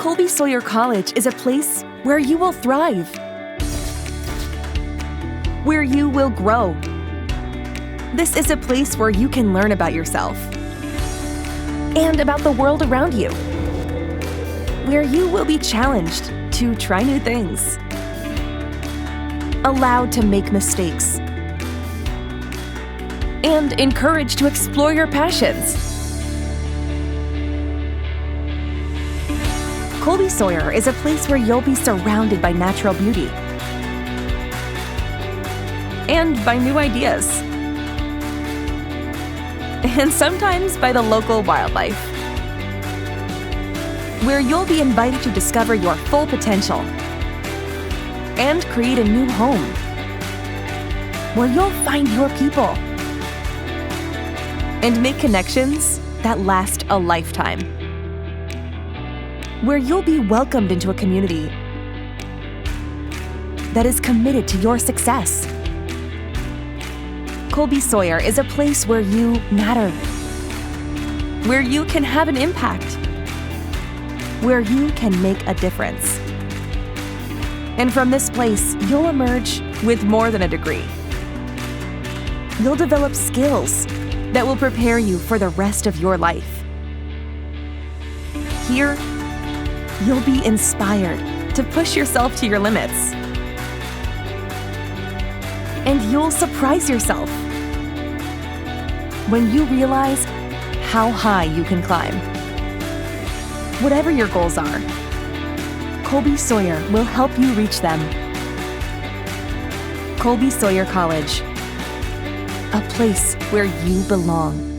Colby-Sawyer College is a place where you will thrive, where you will grow. This is a place where you can learn about yourself and about the world around you, where you will be challenged to try new things, allowed to make mistakes, and encouraged to explore your passions. Colby-Sawyer is a place where you'll be surrounded by natural beauty and by new ideas, and sometimes by the local wildlife, where you'll be invited to discover your full potential and create a new home, where you'll find your people and make connections that last a lifetime, where you'll be welcomed into a community that is committed to your success. Colby-Sawyer is a place where you matter, where you can have an impact, where you can make a difference. And from this place, you'll emerge with more than a degree. You'll develop skills that will prepare you for the rest of your life. Here, you'll be inspired to push yourself to your limits. And you'll surprise yourself when you realize how high you can climb. Whatever your goals are, Colby-Sawyer will help you reach them. Colby-Sawyer College, a place where you belong.